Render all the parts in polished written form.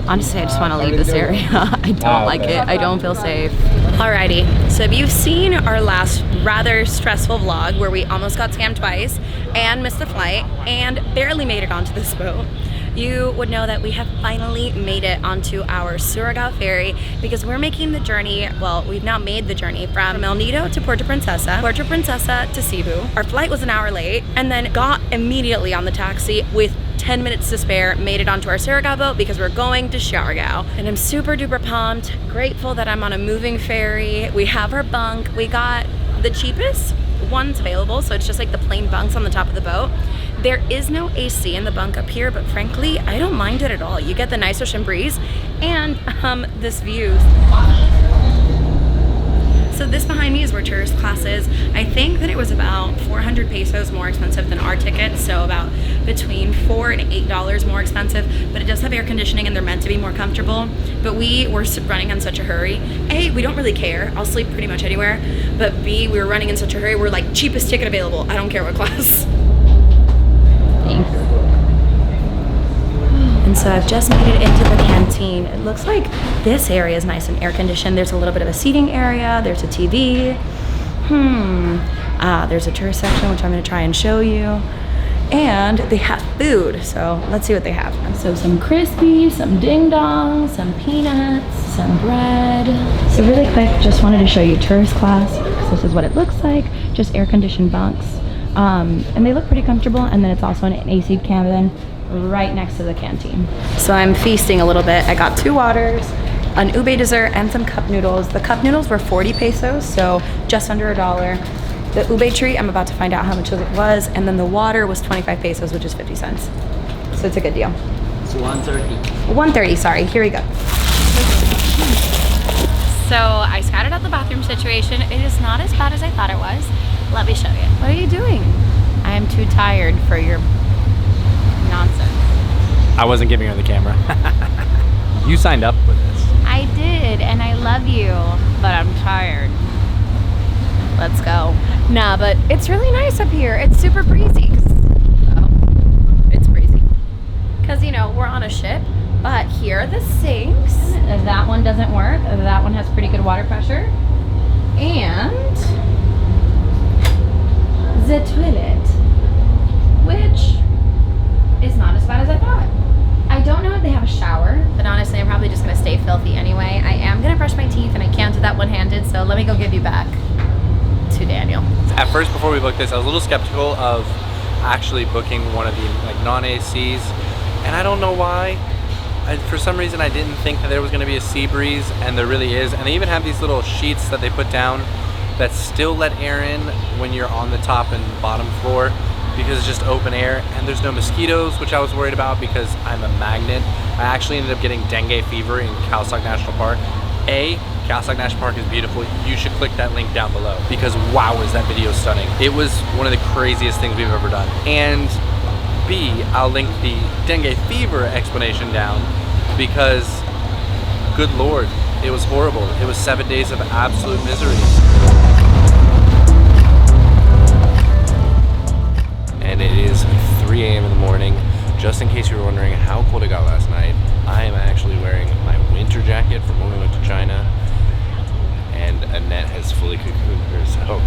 Honestly, I just want to leave this area. I don't like it. I don't feel safe. Alrighty, so if you've seen our last rather stressful vlog where we almost got scammed twice and missed the flight and barely made it onto this boat, you would know that we have finally made it onto our Siargao ferry because we're making the journey, well, we've now made the journey from El Nido to Puerto Princesa to Cebu. Our flight was an hour late and then got immediately on the taxi with 10 minutes to spare, made it onto our Siargao boat because we're going to Siargao. And I'm super duper pumped, grateful that I'm on a moving ferry. We have our bunk. We got the cheapest ones available, so it's just like the plain bunks on the top of the boat. There is no AC in the bunk up here, but frankly, I don't mind it at all. You get the nice ocean breeze and this view. So this behind me is where tourist class is. I think that it was about 400 pesos more expensive than our ticket, so about between $4 and $8 more expensive, but it does have air conditioning and they're meant to be more comfortable. But we were running in such a hurry. A, we don't really care. I'll sleep pretty much anywhere. But B, we were running in such a hurry. We're like, cheapest ticket available. I don't care what class. Thanks. And so I've just made it into the canteen. It looks like this area is nice and air conditioned. There's a little bit of a seating area. There's a TV. There's a tourist section, which I'm gonna try and show you. And they have food, so let's see what they have. So some crispy, some ding dong, some peanuts, some bread. So really quick, just wanted to show you tourist class, because this is what it looks like, just air conditioned bunks. And they look pretty comfortable, and then it's also an AC cabin right next to the canteen. So I'm feasting a little bit. I got 2 waters, an ube dessert, and some cup noodles. The cup noodles were 40 pesos, so just under $1. The ube treat, I'm about to find out how much it was, and then the water was 25 pesos, which is 50 cents. So it's a good deal. It's 130. 130, sorry, here we go. So I scouted out the bathroom situation. It is not as bad as I thought it was. Let me show you. What are you doing? I am too tired for your nonsense. I wasn't giving her the camera. You signed up for this. I did, and I love you, but I'm tired. Let's go. Nah, but it's really nice up here. It's super breezy. It's breezy. Because, you know, we're on a ship, but here are the sinks. That one doesn't work. That one has pretty good water pressure. And the toilet, which is not as bad as I thought. I don't know if they have a shower, but honestly, I'm probably just gonna stay filthy anyway. I am gonna brush my teeth, and I can't do that one-handed, so let me go give you back to Daniel. At first, before we booked this, I was a little skeptical of actually booking one of the like non-ACs, and I don't know why. For some reason, I didn't think that there was gonna be a sea breeze, and there really is. And they even have these little sheets that they put down that still let air in when you're on the top and bottom floor, because it's just open air, and there's no mosquitoes, which I was worried about because I'm a magnet. I actually ended up getting dengue fever in Khao National Park. Khao National Park is beautiful. You should click that link down below because wow, is that video stunning. It was one of the craziest things we've ever done. And B, I'll link the dengue fever explanation down because good Lord, it was horrible. It was 7 days of absolute misery. And it is 3 a.m. in the morning. Just in case you were wondering how cold it got last night, I am actually wearing my winter jacket from when we went to China, and Annette has fully cocooned herself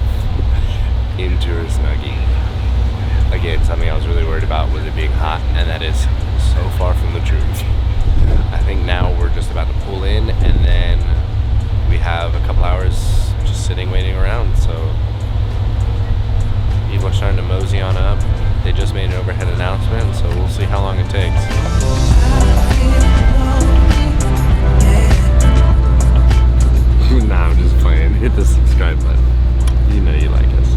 into her Snuggie. Again, something I was really worried about was it being hot, and that is so far from the truth. I think now we're just about to pull in, and then we have a couple hours just sitting waiting around, so people are starting to mosey on up. They just made an overhead announcement, so we'll see how long it takes. Nah, I'm just playing. Hit the subscribe button. You know you like us.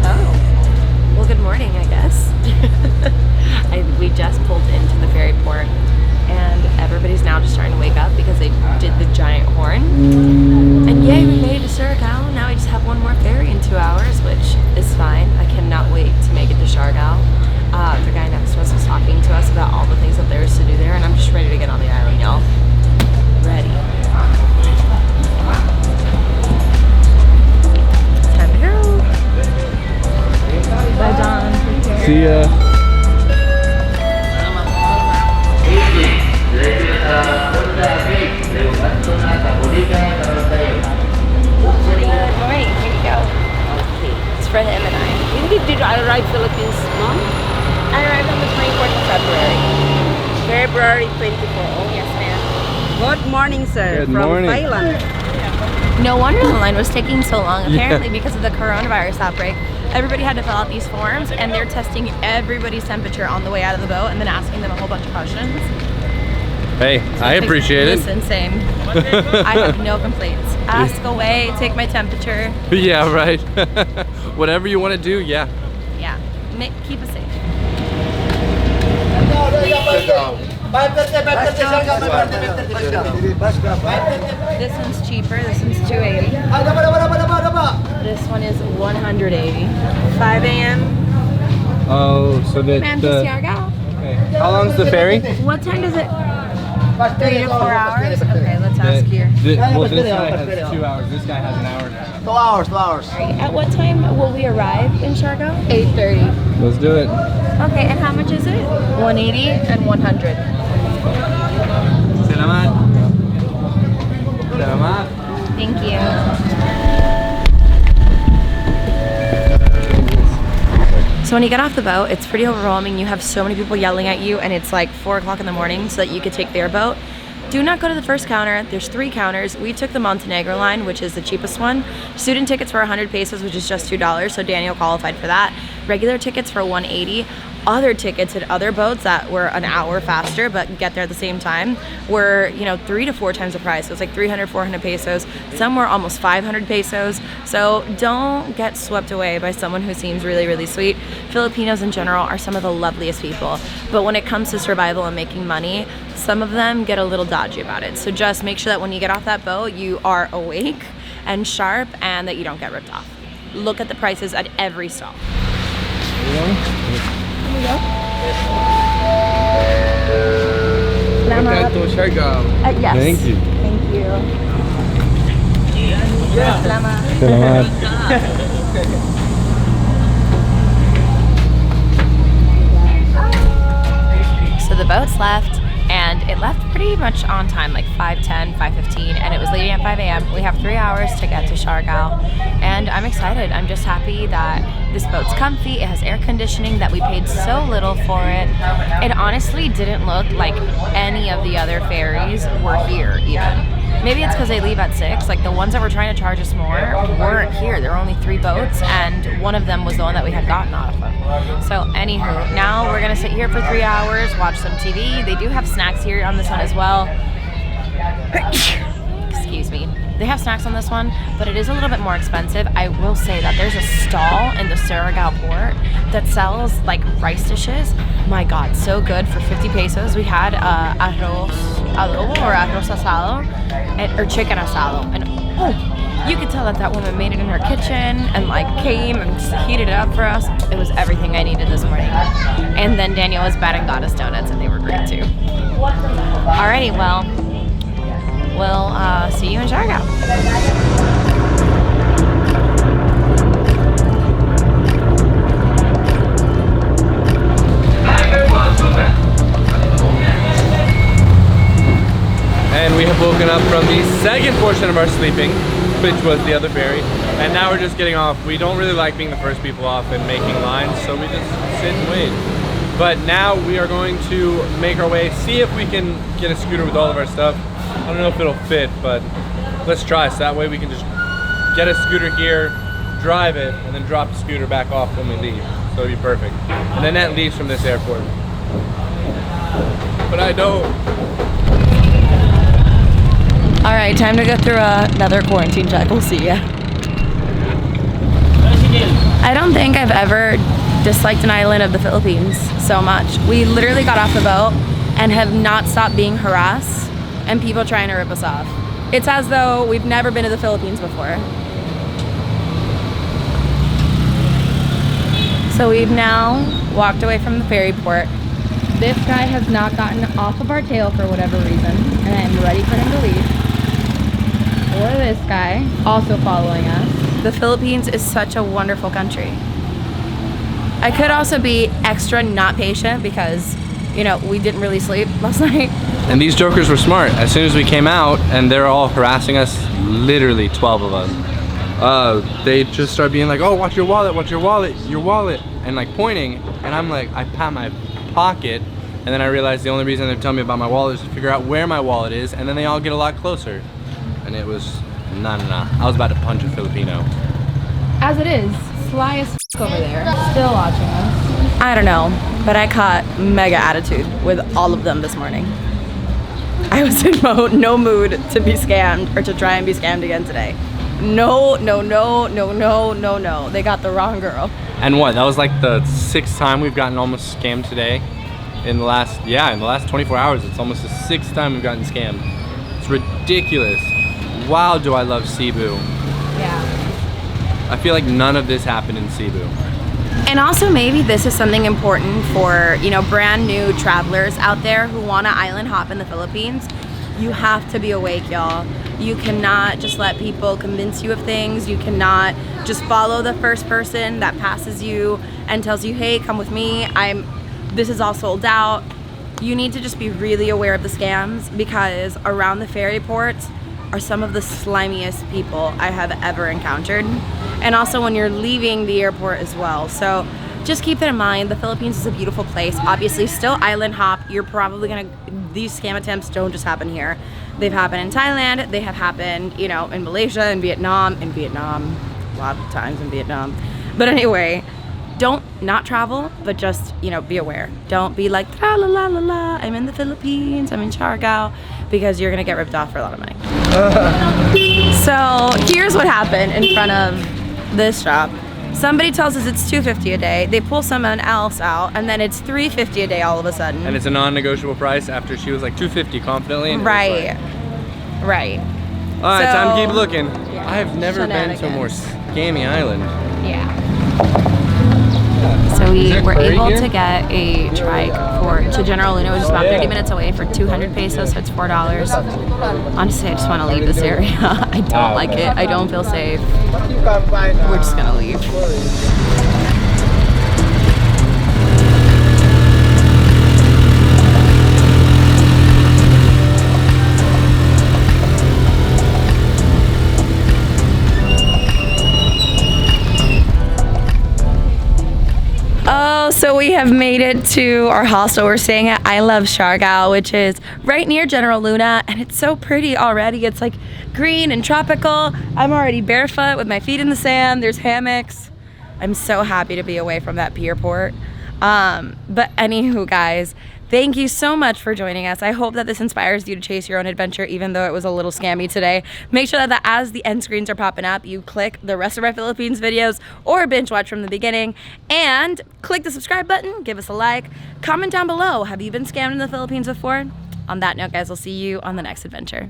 Oh, well, good morning, I guess. We just pulled into the ferry port, and everybody's now just starting to wake up because they did the giant horn. And yay, we made it to Siargao. Now we just have one more ferry in 2 hours, which is fine. I cannot wait to make it to Siargao. The guy next to us was talking to us about all the things that there is to do there, and I'm just ready to get on the island, y'all. Ready. It's time to go. Bye, Don. See ya. February 24. Yes, ma'am. Good morning, sir. Good from morning. Thailand. No wonder the line was taking so long. Apparently, because of the coronavirus outbreak, everybody had to fill out these forms, and they're testing everybody's temperature on the way out of the boat, and then asking them a whole bunch of questions. Hey, I appreciate it. It's insane. I have no complaints. Ask away, take my temperature. Yeah, right. Whatever you want to do, yeah. Yeah, keep us safe. This one's cheaper. This one's $280. This one is $180. 5 a.m. Oh, so that Ma'am, to Siargao. okay. How long's the ferry? What time does it? 3 to 4 hours. Okay, let's ask here. Well, this guy has 2 hours. This guy has an hour and a half. 2 hours, 2 hours. At what time will we arrive in Siargao? 8:30. Let's do it. Okay, and how much is it? 180 and 100. Salamat. Salamat. Thank you. So when you get off the boat, it's pretty overwhelming. You have so many people yelling at you, and it's like 4 o'clock in the morning so that you could take their boat. Do not go to the first counter. There's 3 counters. We took the Montenegro line, which is the cheapest one. Student tickets for 100 pesos, which is just $2, so Daniel qualified for that. Regular tickets for 180. Other tickets at other boats that were an hour faster but get there at the same time were, 3 to 4 times the price. So it's like 300, 400 pesos. Some were almost 500 pesos. So don't get swept away by someone who seems really, really sweet. Filipinos in general are some of the loveliest people. But when it comes to survival and making money, some of them get a little dodgy about it. So just make sure that when you get off that boat, you are awake and sharp and that you don't get ripped off. Look at the prices at every stop. Welcome to Siargao. Yes. Thank you. Thank you. Salamat. Salamat. So the boat's left, and it left pretty much on time, like 5:10, 5:15, and it was leaving at 5 a.m. We have 3 hours to get to Siargao, and I'm excited. I'm just happy that this boat's comfy, it has air conditioning, that we paid so little for it. It honestly didn't look like any of the other ferries were here even. Maybe it's because they leave at 6. Like the ones that were trying to charge us more weren't here. There were only 3 boats, and one of them was the one that we had gotten off of. So anywho, now we're gonna sit here for 3 hours, watch some TV. They do have snacks here on this one as well. Excuse me. They have snacks on this one, but it is a little bit more expensive. I will say that there's a stall in the Siargao port that sells like rice dishes. My God, so good for 50 pesos. We had arroz adobo or arroz asado, or chicken asado, and you could tell that that woman made it in her kitchen and like came and just heated it up for us. It was everything I needed this morning. And then Daniel was bad and got us donuts, and they were great too. Alrighty, well, we'll see you in Siargao. And we have woken up from the second portion of our sleeping, which was the other ferry. And now we're just getting off. We don't really like being the first people off and making lines, so we just sit and wait. But now we are going to make our way, see if we can get a scooter with all of our stuff. I don't know if it'll fit, but let's try. So that way we can just get a scooter here, drive it, and then drop the scooter back off when we leave. So it'll be perfect. And then that leaves from this airport. But I don't. All right, time to go through another quarantine check. We'll see ya. I don't think I've ever disliked an island of the Philippines so much. We literally got off the boat and have not stopped being harassed and people trying to rip us off. It's as though we've never been to the Philippines before. So we've now walked away from the ferry port. This guy has not gotten off of our tail for whatever reason, and I'm ready for him to leave. Or this guy, also following us. The Philippines is such a wonderful country. I could also be extra not patient because, we didn't really sleep last night. And these jokers were smart. As soon as we came out and they're all harassing us, literally 12 of us, they just started being like, oh, watch your wallet, your wallet, and like pointing. And I'm like, I pat my pocket And then I realized the only reason they're telling me about my wallet is to figure out where my wallet is, and then they all get a lot closer. And it was, nah. I was about to punch a Filipino. As it is, sly as over there, still watching us. I don't know, but I caught mega attitude with all of them this morning. I was in no mood to be scammed or to try and be scammed again today. No. They got the wrong girl. And what? That was like the 6th time we've gotten almost scammed today. In the last 24 hours, it's almost the 6th time we've gotten scammed. It's ridiculous. Wow, do I love Cebu. Yeah. I feel like none of this happened in Cebu. And also maybe this is something important for, you know, brand new travelers out there who want to island hop in the Philippines. You have to be awake, y'all. You cannot just let people convince you of things. You cannot just follow the first person that passes you and tells you, hey, come with me. This is all sold out. You need to just be really aware of the scams, because around the ferry ports are some of the slimiest people I have ever encountered. And also when you're leaving the airport as well. So just keep that in mind. The Philippines is a beautiful place. Obviously, still island hop. You're probably these scam attempts don't just happen here. They've happened in Thailand. They have happened, you know, in Malaysia, in Vietnam, a lot of times in Vietnam. But anyway, don't not travel, but just, you know, be aware. Don't be like, la la la la la, I'm in the Philippines, I'm in Siargao, because you're gonna get ripped off for a lot of money. So here's what happened in front of this shop. Somebody tells us it's $250 a day. They pull someone else out, and then it's $350 a day all of a sudden. And it's a non-negotiable price after she was like $250 confidently. And right. Like, right. All right, So, time to keep looking. yeah, I've never been to a more scammy island. Yeah. So we there were Ferry able here? to get a trike to General Luna, which is about 30 minutes away, for 200 pesos, so it's $4. Honestly, I just want to leave this area. I don't like it. I don't feel safe. We're just gonna leave. So we have made it to our hostel. We're staying at I Love Siargao, which is right near General Luna, and it's so pretty already. It's like green and tropical. I'm already barefoot with my feet in the sand. There's hammocks. I'm so happy to be away from that pier port. But anywho, guys, thank you so much for joining us. I hope that this inspires you to chase your own adventure, even though it was a little scammy today. Make sure that as the end screens are popping up, you click the rest of our Philippines videos or binge watch from the beginning, and click the subscribe button, give us a like, comment down below. Have you been scammed in the Philippines before? On that note, guys, we'll see you on the next adventure.